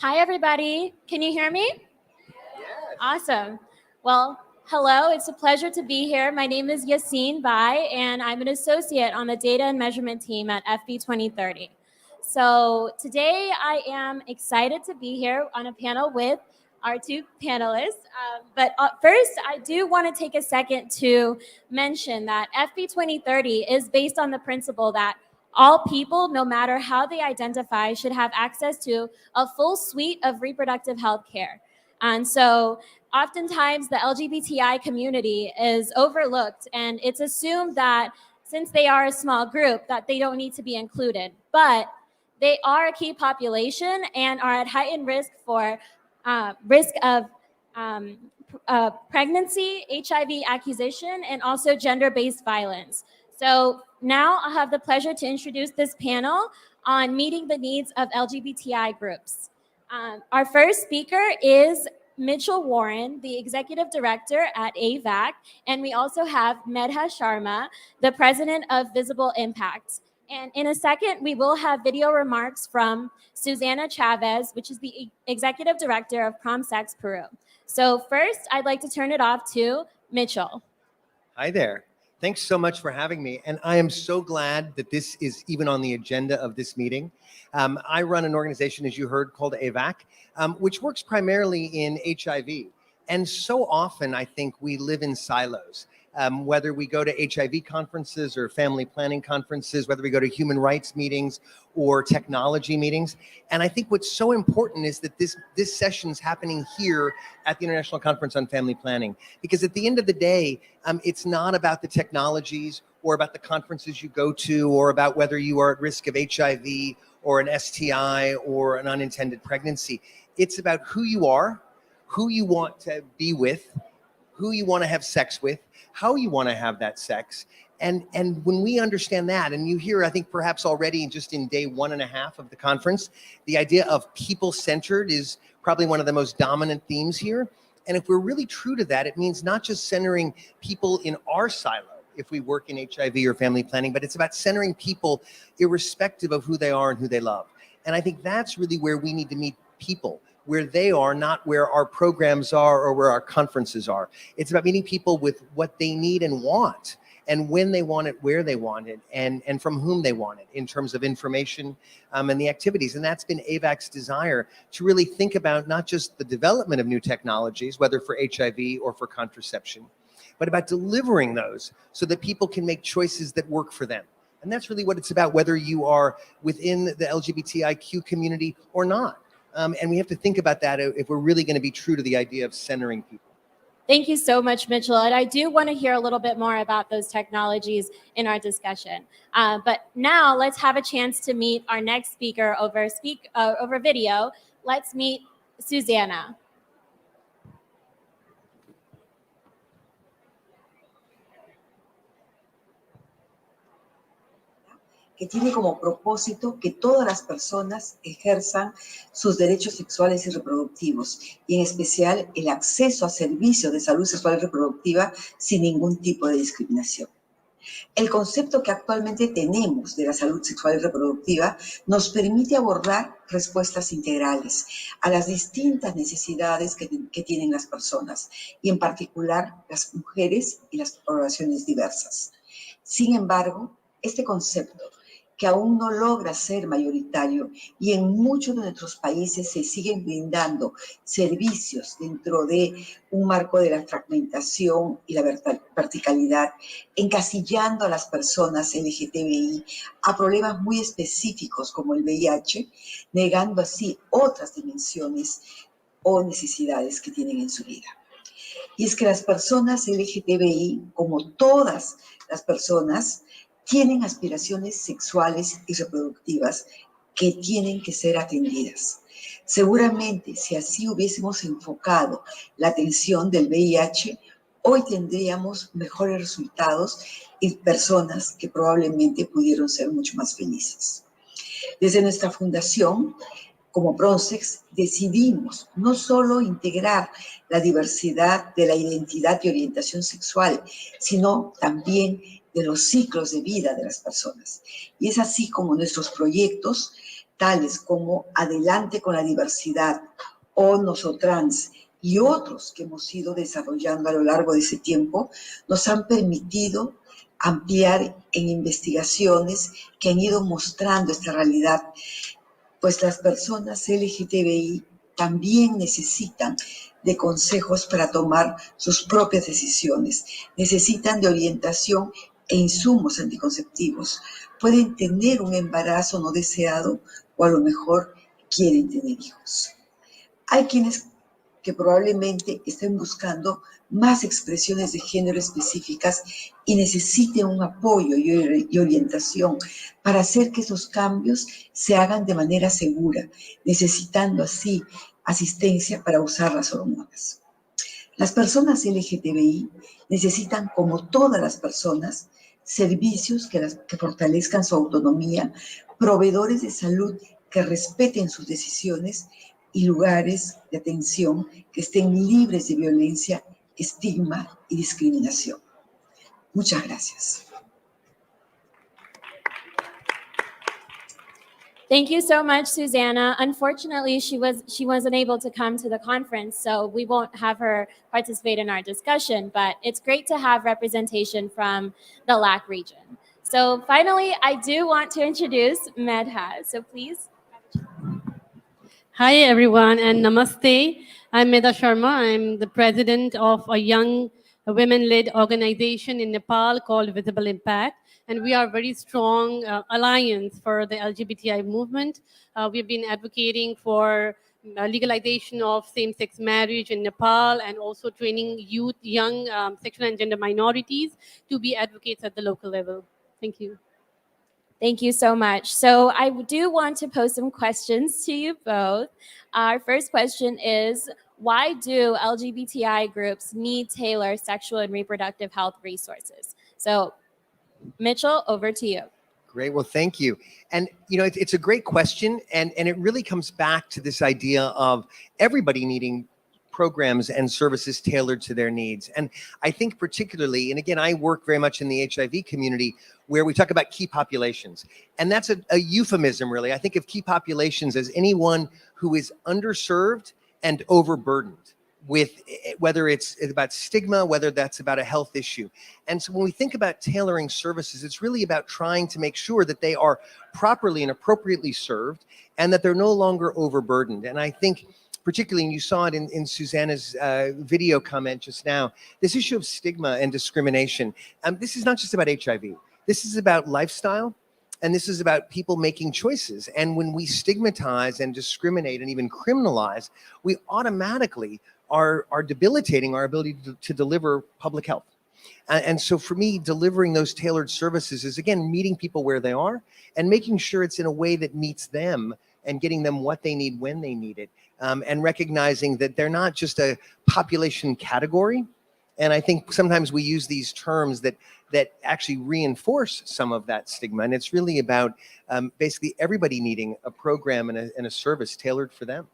Hi, everybody. Can you hear me? Yes. Awesome. Well, hello. It's a pleasure to be here. My name is Yassine Bai, and I'm an associate on the data and measurement team at FB 2030. So today I am excited to be here on a panel with our two panelists. But first, I do want to take a second to mention that FB 2030 is based on the principle that all people, no matter how they identify, should have access to a full suite of reproductive health care. And so oftentimes the LGBTI community is overlooked, and it's assumed that since they are a small group that they don't need to be included. But they are a key population and are at heightened risk for risk of pregnancy, HIV acquisition, and also gender-based violence. So now I have the pleasure to introduce this panel on meeting the needs of LGBTI groups. Our first speaker is Mitchell Warren, the executive director at AVAC, and we also have Medha Sharma, the president of Visible Impact. And in a second, we will have video remarks from Susana Chavez, which is the executive director of PromSex Peru. So first, I'd like to turn it off to Mitchell. Hi there. Thanks so much for having me. And I am so glad that this is even on the agenda of this meeting. I run an organization, as you heard, called AVAC, which works primarily in HIV. And so often, I think we live in silos. Whether we go to HIV conferences or family planning conferences, whether we go to human rights meetings or technology meetings. And I think what's so important is that this session is happening here at the International Conference on Family Planning. Because at the end of the day, it's not about the technologies or about the conferences you go to or about whether you are at risk of HIV or an STI or an unintended pregnancy. It's about who you are, who you want to be with, who you want to have sex with, how you want to have that sex. And when we understand that, and you hear, I think perhaps already just in day 1.5 of the conference, the idea of people-centered is probably one of the most dominant themes here. And if we're really true to that, it means not just centering people in our silo, if we work in HIV or family planning, but it's about centering people irrespective of who they are and who they love. And I think that's really where we need to meet people, where they are, not where our programs are or where our conferences are. It's about meeting people with what they need and want, and when they want it, where they want it, and from whom they want it in terms of information and the activities. And that's been AVAC's desire, to really think about not just the development of new technologies, whether for HIV or for contraception, but about delivering those so that people can make choices that work for them. And that's really what it's about, whether you are within the LGBTIQ community or not. And we have to think about that if we're really going to be true to the idea of centering people. Thank you so much, Mitchell. And I do want to hear a little bit more about those technologies in our discussion. But now let's have a chance to meet our next speaker over video. Let's meet Susana. Que tiene como propósito que todas las personas ejerzan sus derechos sexuales y reproductivos, y en especial el acceso a servicios de salud sexual y reproductiva sin ningún tipo de discriminación. El concepto que actualmente tenemos de la salud sexual y reproductiva nos permite abordar respuestas integrales a las distintas necesidades que tienen las personas, y en particular las mujeres y las poblaciones diversas. Sin embargo, este concepto, que aún no logra ser mayoritario, y en muchos de nuestros países se siguen brindando servicios dentro de un marco de la fragmentación y la verticalidad, encasillando a las personas LGTBI a problemas muy específicos como el VIH, negando así otras dimensiones o necesidades que tienen en su vida. Y es que las personas LGTBI, como todas las personas, tienen aspiraciones sexuales y reproductivas que tienen que ser atendidas. Seguramente, si así hubiésemos enfocado la atención del VIH, hoy tendríamos mejores resultados y personas que probablemente pudieron ser mucho más felices. Desde nuestra fundación, como PromSex, decidimos no solo integrar la diversidad de la identidad y orientación sexual, sino también de los ciclos de vida de las personas. Y es así como nuestros proyectos tales como Adelante con la Diversidad o Nosotrans y otros que hemos ido desarrollando a lo largo de ese tiempo, nos han permitido ampliar en investigaciones que han ido mostrando esta realidad, pues las personas LGTBI también necesitan de consejos para tomar sus propias decisiones, necesitan de orientación e insumos anticonceptivos. Pueden tener un embarazo no deseado o a lo mejor quieren tener hijos. Hay quienes que probablemente estén buscando más expresiones de género específicas y necesiten un apoyo y orientación para hacer que esos cambios se hagan de manera segura, necesitando así asistencia para usar las hormonas. Las personas LGTBI necesitan, como todas las personas, servicios que fortalezcan su autonomía, proveedores de salud que respeten sus decisiones y lugares de atención que estén libres de violencia, estigma y discriminación. Muchas gracias. Thank you so much, Susanna. Unfortunately, she wasn't able to come to the conference, so we won't have her participate in our discussion, but it's great to have representation from the LAC region. So finally, I do want to introduce Medha. So please. Hi, everyone, and namaste. I'm Medha Sharma. I'm the president of a young women-led organization in Nepal called Visible Impact, and we are a very strong alliance for the LGBTI movement. We've been advocating for legalization of same-sex marriage in Nepal and also training youth, young sexual and gender minorities to be advocates at the local level. Thank you. Thank you so much. So I do want to pose some questions to you both. Our first question is, why do LGBTI groups need tailored sexual and reproductive health resources? So Mitchell, over to you. Great. Well, thank you. And, it's a great question. And it really comes back to this idea of everybody needing programs and services tailored to their needs. And I think particularly, and again, I work very much in the HIV community where we talk about key populations. And that's a euphemism, really. I think of key populations as anyone who is underserved and overburdened with, whether it's about stigma, whether that's about a health issue. And so when we think about tailoring services, it's really about trying to make sure that they are properly and appropriately served and that they're no longer overburdened. And I think particularly, and you saw it in Susanna's video comment just now, this issue of stigma and discrimination. This is not just about HIV. This is about lifestyle, and this is about people making choices. And when we stigmatize and discriminate and even criminalize, we automatically are debilitating our ability to deliver public health. And so for me, delivering those tailored services is, again, meeting people where they are and making sure it's in a way that meets them and getting them what they need when they need it. And recognizing that they're not just a population category. And I think sometimes we use these terms that actually reinforce some of that stigma. And it's really about basically everybody needing a program and a service tailored for them.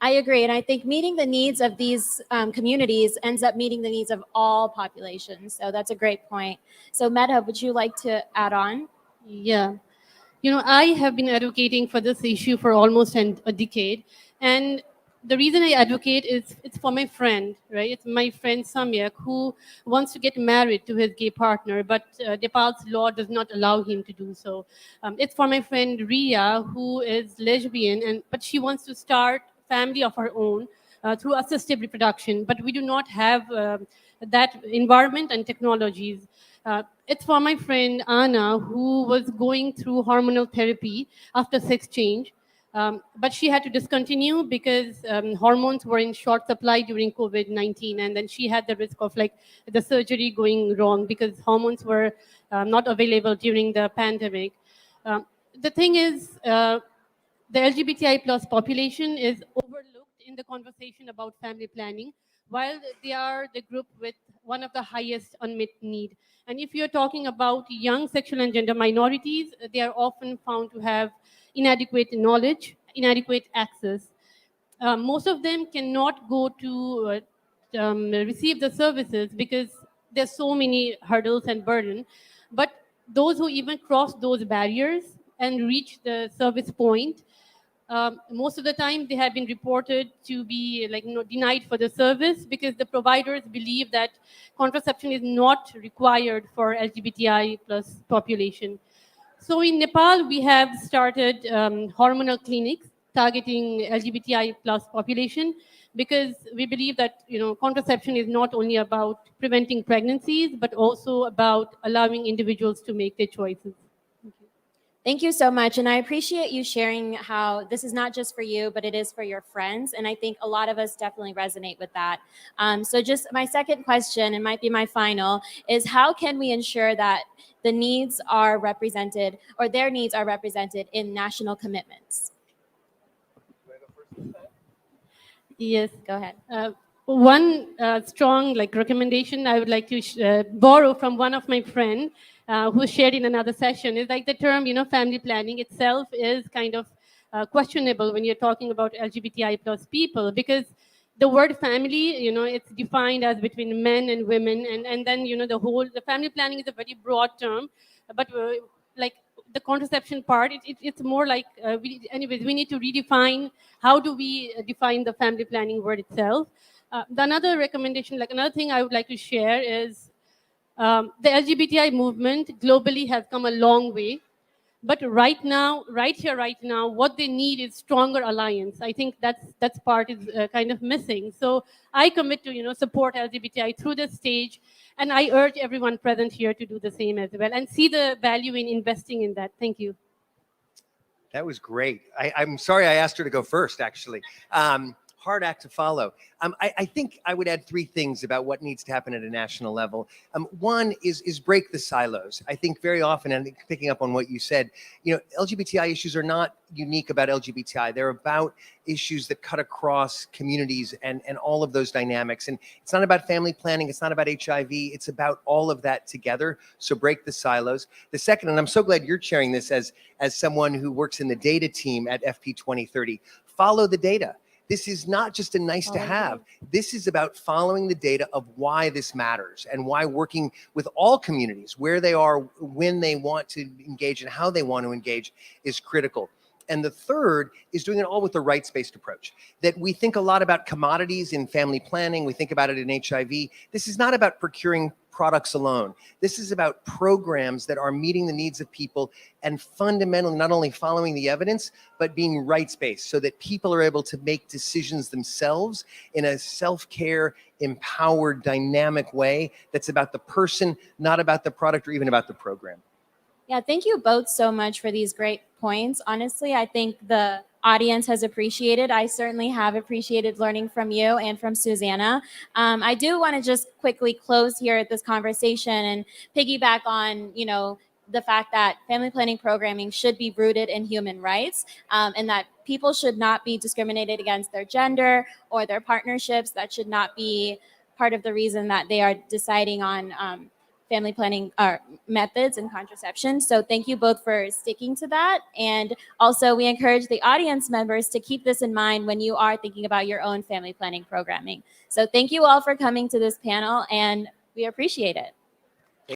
I agree. And I think meeting the needs of these communities ends up meeting the needs of all populations. So that's a great point. So Medha, would you like to add on? Yeah. I have been advocating for this issue for almost a decade. And the reason I advocate is it's for my friend, right? It's my friend Samyak, who wants to get married to his gay partner, but Nepal's law does not allow him to do so. It's for my friend Ria, who is lesbian, but she wants to start family of her own through assisted reproduction, but we do not have that environment and technologies. It's for my friend Anna, who was going through hormonal therapy after sex change, but she had to discontinue because hormones were in short supply during COVID-19, and then she had the risk of the surgery going wrong because hormones were not available during the pandemic. The thing is, the LGBTI plus population is overlooked in the conversation about family planning, while they are the group with one of the highest unmet need. And if you're talking about young sexual and gender minorities, they are often found to have inadequate knowledge, inadequate access. Most of them cannot go to receive the services because there's so many hurdles and burden. But those who even cross those barriers and reach the service point, most of the time they have been reported to be like denied for the service because the providers believe that contraception is not required for LGBTI plus population. So in Nepal, we have started hormonal clinics targeting LGBTI plus population because we believe that contraception is not only about preventing pregnancies but also about allowing individuals to make their choices. Thank you so much. And I appreciate you sharing how this is not just for you, but it is for your friends. And I think a lot of us definitely resonate with that. So just my second question, and might be my final, is how can we ensure that the needs are represented, or their needs are represented in national commitments? Yes. Go ahead. One strong recommendation I would like to borrow from one of my friend who shared in another session is the term family planning itself is kind of questionable when you're talking about LGBTI plus people, because the word family it's defined as between men and women, and then the family planning is a very broad term, but like the contraception part, it's more like anyways we need to redefine how do we define the family planning word itself. The another recommendation, another thing I would like to share is the LGBTI movement globally has come a long way. But right now, right now, what they need is stronger alliance. I think that's part is kind of missing. So I commit to support LGBTI through this stage, and I urge everyone present here to do the same as well and see the value in investing in that. Thank you. That was great. I'm sorry I asked her to go first, actually. Hard act to follow. I think I would add three things about what needs to happen at a national level. One is break the silos. I think very often, and picking up on what you said, LGBTI issues are not unique about LGBTI. They're about issues that cut across communities and all of those dynamics. And it's not about family planning. It's not about HIV. It's about all of that together. So break the silos. The second, and I'm so glad you're sharing this as someone who works in the data team at FP 2030, follow the data. This is not just a nice to have. This is about following the data of why this matters and why working with all communities, where they are, when they want to engage and how they want to engage is critical. And the third is doing it all with the rights-based approach. That we think a lot about commodities in family planning. We think about it in HIV. This is not about procuring products alone. This is about programs that are meeting the needs of people and fundamentally not only following the evidence, but being rights-based so that people are able to make decisions themselves in a self-care, empowered, dynamic way that's about the person, not about the product or even about the program. Yeah, thank you both so much for these great points. Honestly, I think the audience has appreciated. I certainly have appreciated learning from you and from Susanna. I do want to just quickly close here at this conversation and piggyback on, the fact that family planning programming should be rooted in human rights, and that people should not be discriminated against their gender or their partnerships. That should not be part of the reason that they are deciding on family planning methods and contraception. So thank you both for sticking to that. And also we encourage the audience members to keep this in mind when you are thinking about your own family planning programming. So thank you all for coming to this panel, and we appreciate it.